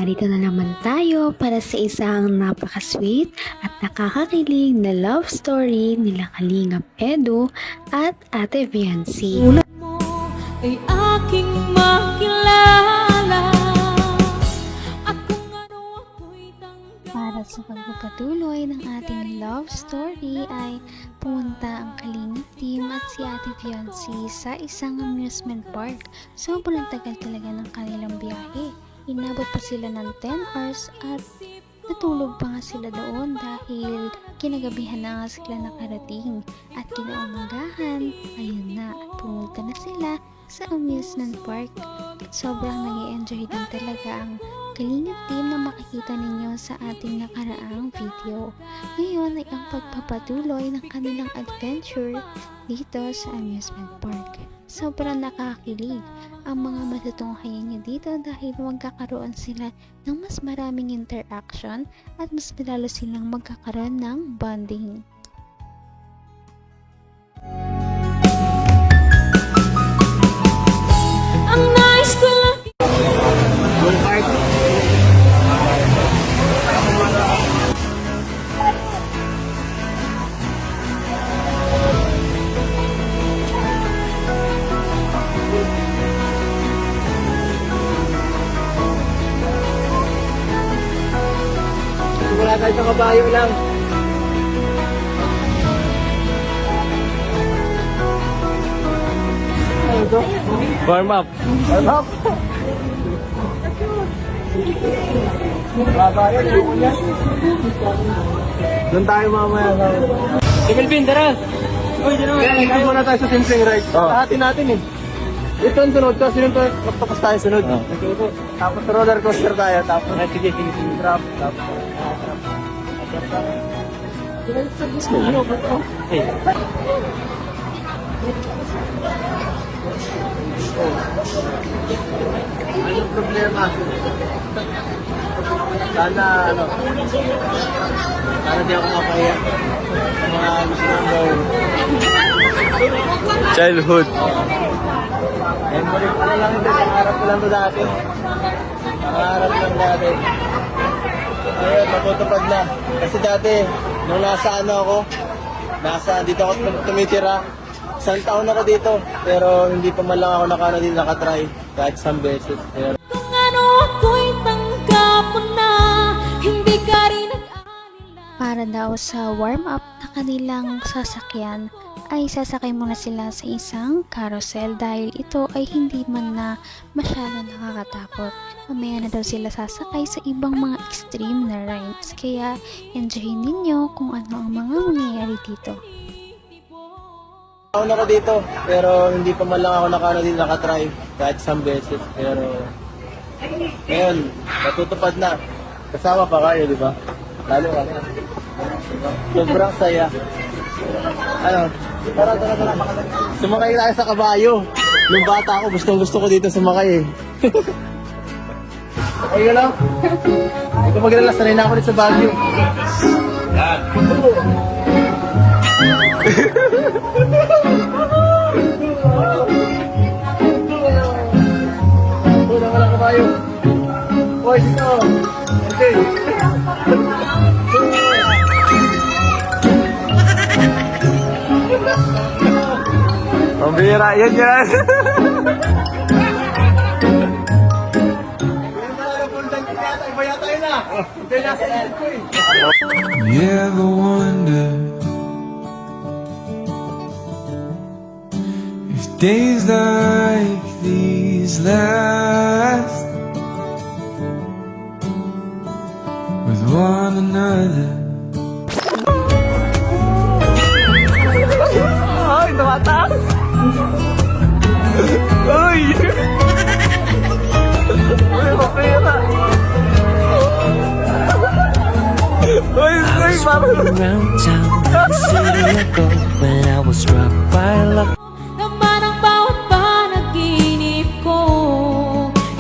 narito na naman tayo para sa isang napaka-sweet at nakakakilig na love story nila Kalingap Edu at Ate Viancy. Mo ay aking makilala at kung ano ako'y tanggap. Para sa pagpapatuloy ng ating love story ay pumunta ang Kalingap team at si Ate Viancy sa isang amusement park. Sobrang tagal talaga ng kanilang biyahe. Inabot pa sila ng 10 hours at natulog pa nga sila doon dahil kinagabihan na nga sila nakarating. At kinaumagahan, ayun na, pumunta na sila sa amusement park. At sobrang nag-i-enjoy din talaga ang Kalingap team na makikita ninyo sa ating nakaraang video. Ngayon ay ang pagpapatuloy ng kanilang adventure dito sa amusement park. Sobrang nakakilig ang mga matutunghayan nyo dito dahil magkakaroon sila ng mas maraming interaction at mas lalo silang magkakaroon ng bonding. Ang nais ko lang Wala tayo sa kabayo lang. Ano ito? Warm up. Warm up. Kabayo, ayoko niya. Doon tayo mamaya. Melvin, tara! Uy, dito Kaya hindi muna tayo sa simpleng ride. Hahatin natin eh. Ito ang sunod ko. Sinong tapos tayo sunod? Tapos roller coaster tayo. Tapos sige. Drop. Tapos ano ba ito? Hey. Anong problema? Sana di ako mapahiya sa mga gusto ng gawin. Childhood. Memory pa lang ito, pangarap ko lang ito dati. Pangarap lang dati. Ayun, matutupad na. Kasi dati, nung dito ako tumitira. Isang taon ako dito, pero hindi pa man lang ako nakatry kahit isang beses. Pero kung ano ako'y tanggap mo na, hindi ka rin nag-alala. Para daw sa warm-up na kanilang sasakyan, ay sasakay muna sila sa isang carousel dahil ito ay hindi man na masyado nakakatakot. Mamaya na daw sila sasakay sa ibang mga extreme na rides, kaya enjoyin ninyo kung ano ang mga mangyayari dito. taon ako dito, pero hindi pa man lang ako nakatry kahit isang beses. Pero ngayon, natutupad na. Kasama pa kayo, di ba? Lalo ka. Sobrang saya. Tara. Sumakay tayo sa kabayo. Nung bata ako, gusto ko dito sumakay eh. Ayun lang. Hindi ko maglala, sanay na ako dito sa Baguio. Yan. Wala ka kabayo. Boys, ito. Okay. Pambira, yan yan. You ever wonder if days like these last with one another? Ay, tumataas! Uy! Uy, mapira! Uy, parang... Around town, the city I go when I was struck by luck. Naman ang bawat panaginip ko,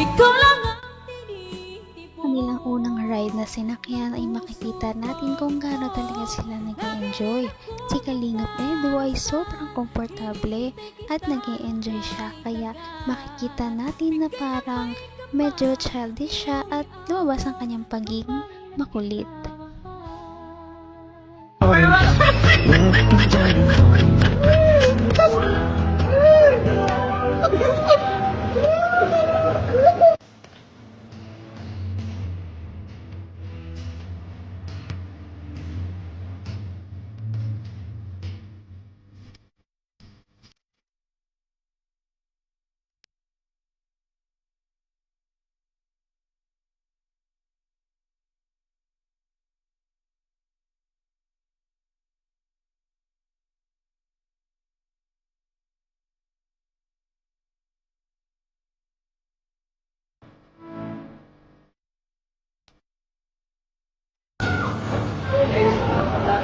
ikaw lang ang tinitipon. Kanilang unang ride na sinakyan ay makikita natin kung gaano talaga sila nag-enjoy. Si Kalingap Edu ay sobrang komportable at nag-enjoy siya, kaya makikita natin na parang medyo childish siya at lumabas ang kanyang pagiging makulit.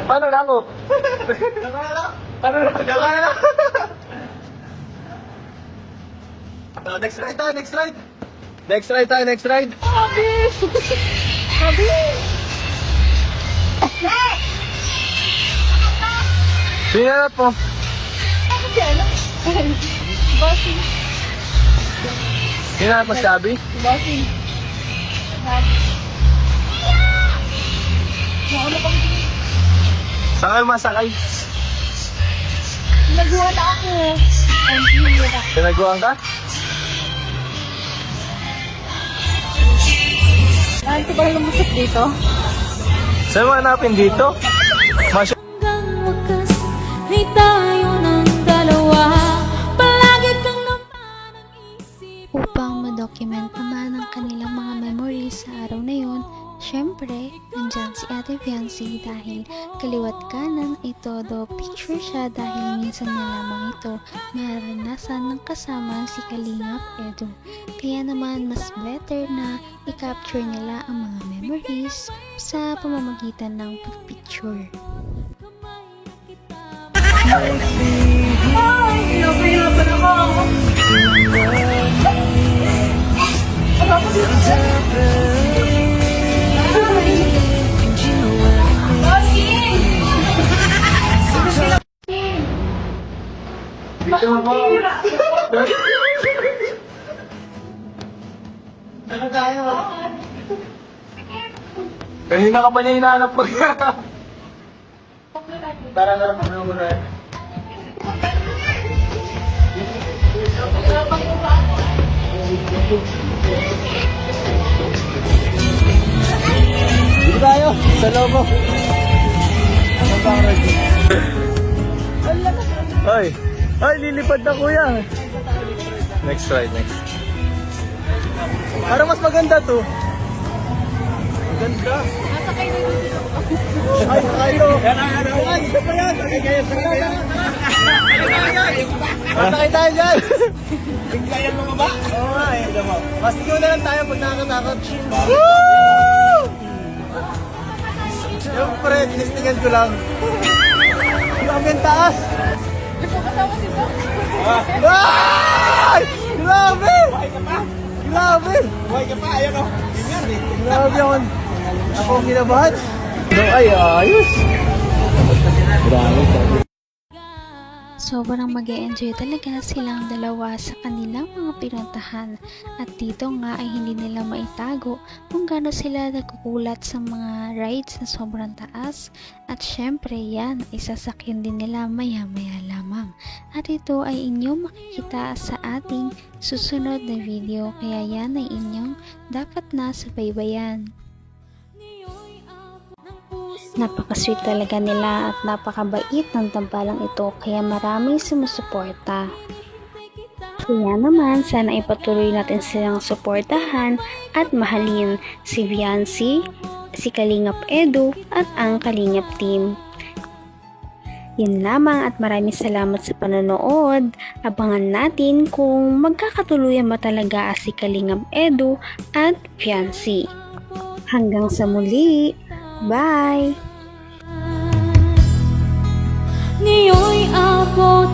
Paano na ako? Paano na? Next ride tayo, next ride! Next ride tayo, next ride! Pinanap mo. Pinanap mo sabi? Saan kayo masakay? Nagawa na ako. Pinaguan ka? Ito ba lumusok dito? Saan mo hanapin dito? Hanggang wakas ay tayo ng dalawa. Palagi kang naman ang isip. Upang ma-document naman ang kanilang mga memories sa araw na yon, syempre, nandyan si Ate Fiancé dahil kaliwat kanan ay todo picture siya dahil minsan na lamang ito maranasan ng kasama si Kalingap Edu. Kaya naman mas better na i-capture nila ang mga memories sa pamamagitan ng picture. Kanina ka pa niya hinahanap ko. Tara, pagano mo na. Dito tayo, sa logo. Ano ba ang ride? Hoy! Hoy, lilipad na kuya! Next ride, next. Parang mas maganda to. Maganda. Ay, sakay to. Ay, isa pa yan. Sakay kayo, sakay kayo. Sakay tayo dyan. Bigla yan mga ba? Oo nga eh. Masigaw na lang tayo pag nakakatakot. Woo! Siyempre, tinistingan ko lang. Grabe ang taas. Ay! Grabe! Grabe! Buhay ka pa, ayan o. Grabe ako. Ako ang kinabahan. Ay, ayos. Grabe. Sobrang mag-e-enjoy talaga silang dalawa sa kanilang mga pinuntahan at dito nga ay hindi nila maitago kung gaano sila nagkukulat sa mga rides na sobrang taas at syempre yan ay sasakyan din nila maya-maya lamang at ito ay inyong makikita sa ating susunod na video kaya yan ay inyong dapat na subaybayan. Napaka-sweet talaga nila at napakabait ng tambalang ito kaya maraming sumusuporta. Kaya naman sana ipatuloy natin silang suportahan at mahalin si Fiancé, si Kalingap Edu at ang Kalingap team. Yun lamang at maraming salamat sa panonood. Abangan natin kung magkakatuluyan ba talaga si Kalingap Edu at Fiancé. Hanggang sa muli! Bye! Ngayon'y abot